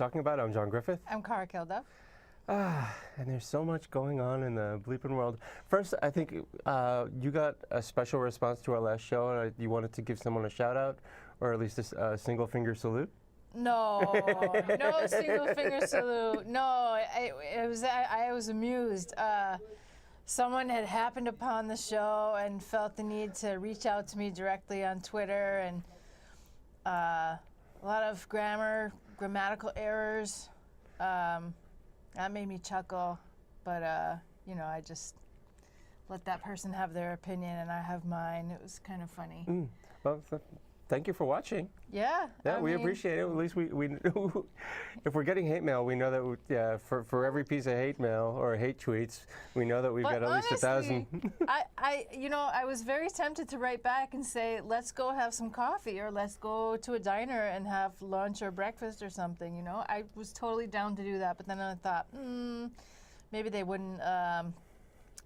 talking about. I'm John Griffith. I'm Cara Kilduff. And there's so much going on in the bleeping world. First, I think you got a special response to our last show, and you wanted to give someone a shout out, or at least a single finger salute. No, no single finger salute. No, I was amused. Someone had happened upon the show and felt the need to reach out to me directly on Twitter, and a lot of grammatical errors. That made me chuckle, but you know, I just let that person have their opinion and I have mine. It was kind of funny. Well, thank you for watching. Yeah. Yeah, we appreciate it. At least we if we're getting hate mail, we know that for every piece of hate mail or hate tweets, we know that we've got at least 1,000. I was very tempted to write back and say, let's go have some coffee, or let's go to a diner and have lunch or breakfast or something. You know, I was totally down to do that, but then I thought, maybe they wouldn't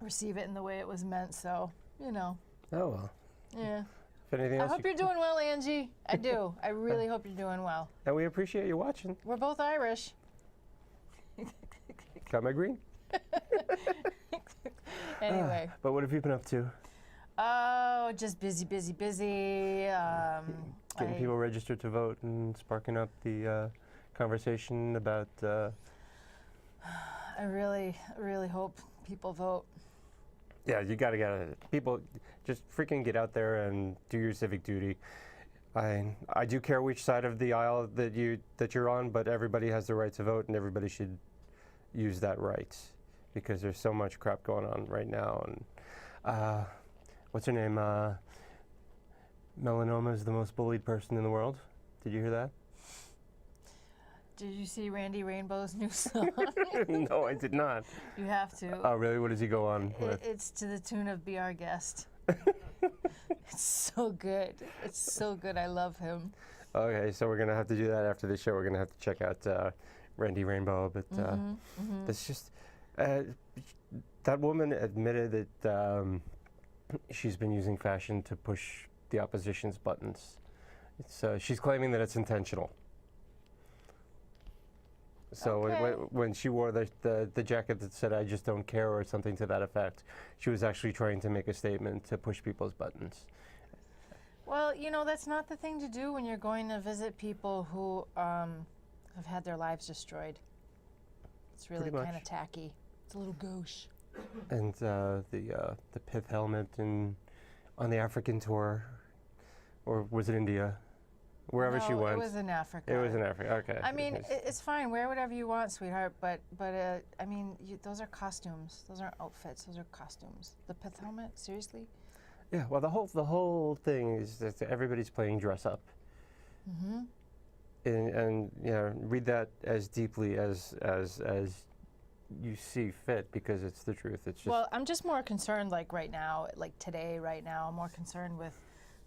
receive it in the way it was meant. So, you know. Oh well. Yeah. I hope you're doing well, Angie. I do. I really hope you're doing well. And we appreciate you watching. We're both Irish. Got my green? Anyway. But what have you been up to? Oh, just busy. Getting people registered to vote and sparking up the conversation about... I really hope people vote. Yeah, you got to get people. Just freaking get out there and do your civic duty. I do care which side of the aisle that you're on, but everybody has the right to vote, and everybody should use that right, because there's so much crap going on right now. And what's her name? Melanoma is the most bullied person in the world. Did you hear that? Did you see Randy Rainbow's new song? No, I did not. You have to. Oh, really? What does he go on with? It's to the tune of Be Our Guest. It's so good. It's so good. I love him. Okay, so we're going to have to do that after the show. We're going to have to check out Randy Rainbow. But it's just, that woman admitted that she's been using fashion to push the opposition's buttons. She's claiming that it's intentional. So okay. when she wore the jacket that said "I just don't care" or something to that effect, she was actually trying to make a statement to push people's buttons. Well, you know, that's not the thing to do when you're going to visit people who have had their lives destroyed. It's really kind of tacky. It's a little gauche. And the pith helmet on the African tour, or was it India? Wherever she went. It was in Africa. It was in Africa. Okay. I mean, it's fine. Wear whatever you want, sweetheart. But I mean, those are costumes. Those aren't outfits. Those are costumes. The pith helmet. Seriously. Yeah. Well, the whole thing is that everybody's playing dress up. And you know, read that as deeply as you see fit, because it's the truth. It's just. Well, I'm just more concerned, like right now, like today, right now. I'm more concerned with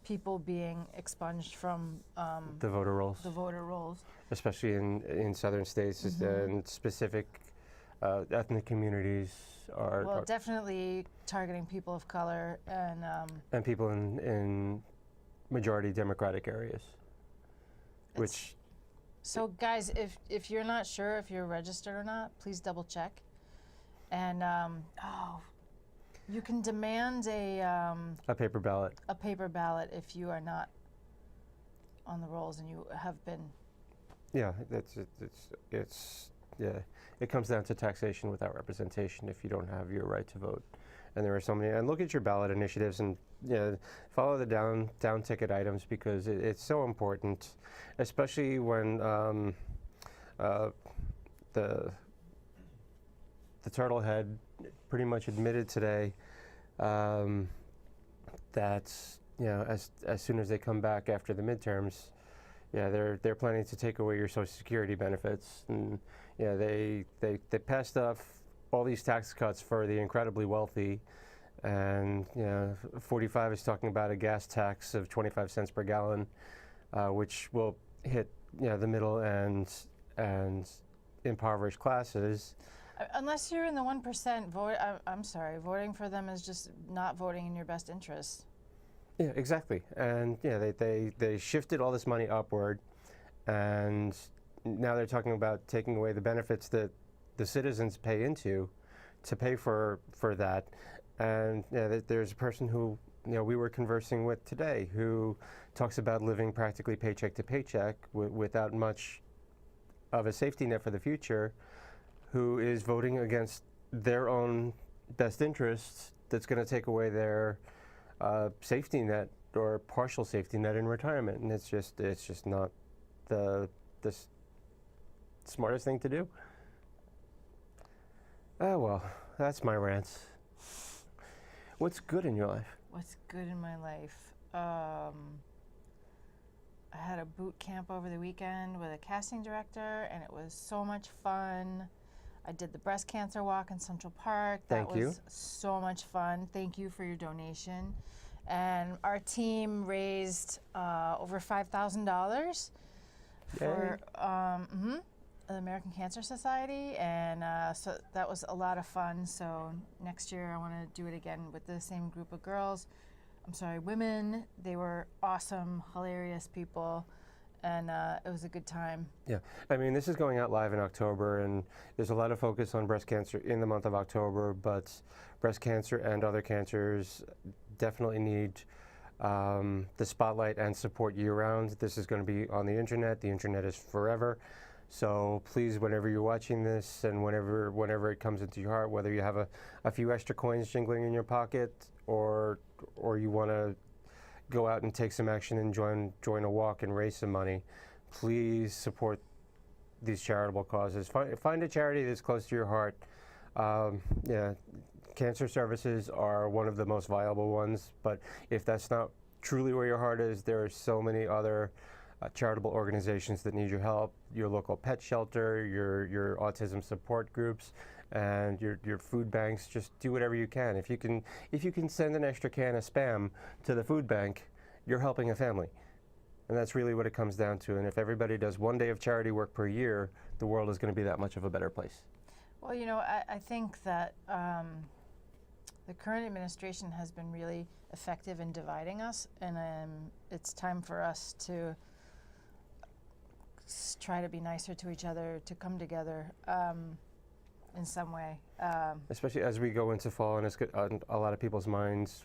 people being expunged from the voter rolls. The voter rolls, especially in southern states and specific ethnic communities are definitely targeting people of color and people in majority Democratic areas. So guys, if you're not sure if you're registered or not, please double check. And you can demand a paper ballot. A paper ballot if you are not on the rolls and you have been. Yeah, it comes down to taxation without representation if you don't have your right to vote. And there are so many. And look at your ballot initiatives and follow the down ticket items, because it's so important, especially when the Turtlehead pretty much admitted today that as soon as they come back after the midterms, they're planning to take away your Social Security benefits, and they passed off all these tax cuts for the incredibly wealthy, and 45 is talking about a gas tax of 25 cents per gallon, which will hit the middle and impoverished classes. Unless you're in the 1%, I'm sorry, voting for them is just not voting in your best interest. Yeah, exactly. And they shifted all this money upward, and now they're talking about taking away the benefits that the citizens pay into to pay for that. And there's a person who we were conversing with today who talks about living practically paycheck to paycheck without much of a safety net for the future, who is voting against their own best interests that's going to take away their safety net or partial safety net in retirement. And it's just not the smartest thing to do. Oh, well, that's my rants. What's good in your life? What's good in my life? I had a boot camp over the weekend with a casting director, and it was so much fun. I did the breast cancer walk in Central Park. That was so much fun. Thank you for your donation. And our team raised over $5,000 for the American Cancer Society, and so that was a lot of fun. So next year I want to do it again with the same group of women. They were awesome, hilarious people, and it was a good time. Yeah, I mean, this is going out live in October, and there's a lot of focus on breast cancer in the month of October, but breast cancer and other cancers definitely need the spotlight and support year-round. This is going to be on the internet. The internet is forever. So please, whenever you're watching this and whenever it comes into your heart, whether you have a few extra coins jingling in your pocket or you want to go out and take some action and join a walk and raise some money, please support these charitable causes. Find a charity that's close to your heart. Cancer services are one of the most viable ones, but if that's not truly where your heart is, there are so many other charitable organizations that need your help, your local pet shelter, your autism support groups, and your food banks. Just do whatever you can. If you can send an extra can of Spam to the food bank, you're helping a family. And that's really what it comes down to. And if everybody does one day of charity work per year, the world is going to be that much of a better place. Well, I think that the current administration has been really effective in dividing us, and it's time for us to try to be nicer to each other, to come together in some way. Especially as we go into fall, and it's on a lot of people's minds,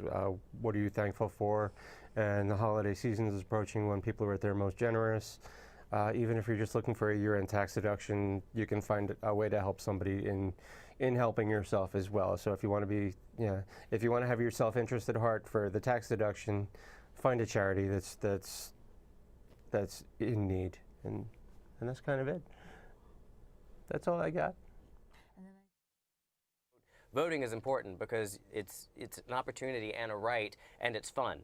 what are you thankful for? And the holiday season is approaching when people are at their most generous. Even if you're just looking for a year-end tax deduction, you can find a way to help somebody in helping yourself as well. So if you want to if you want to have your self-interest at heart for the tax deduction, find a charity that's in need. And that's kind of it. That's all I got. Voting is important because it's an opportunity and a right, and it's fun.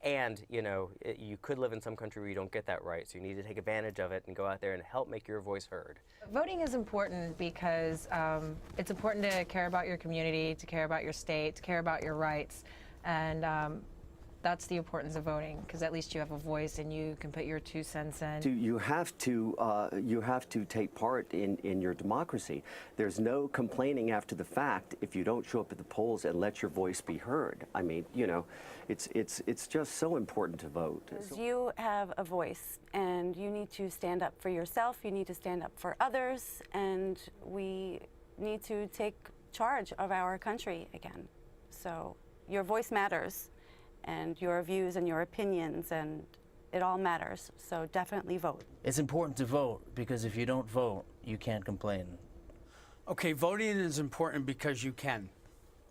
And you could live in some country where you don't get that right, so you need to take advantage of it and go out there and help make your voice heard. Voting is important because it's important to care about your community, to care about your state, to care about your rights, and that's the importance of voting, because at least you have a voice and you can put your 2 cents in. You have to take part in your democracy. There's no complaining after the fact if you don't show up at the polls and let your voice be heard. I mean, it's just so important to vote. You have a voice, and you need to stand up for yourself. You need to stand up for others, and we need to take charge of our country again. So your voice matters, and your views and your opinions, and it all matters. So definitely vote. It's important to vote, because if you don't vote, you can't complain. Okay, voting is important because you can.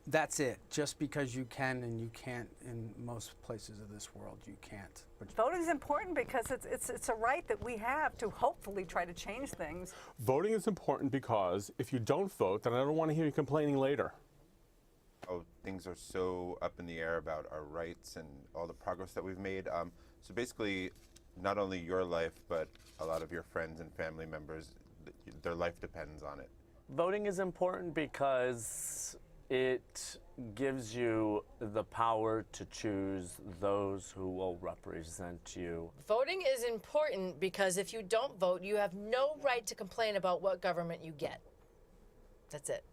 That's it. Just because you can, and you can't in most places of this world, you can't. Voting is important because it's a right that we have to hopefully try to change things. Voting is important because if you don't vote, then I don't want to hear you complaining later. Oh, things are so up in the air about our rights and all the progress that we've made. So basically, not only your life, but a lot of your friends and family members, their life depends on it. Voting is important because it gives you the power to choose those who will represent you. Voting is important because if you don't vote, you have no right to complain about what government you get. That's it.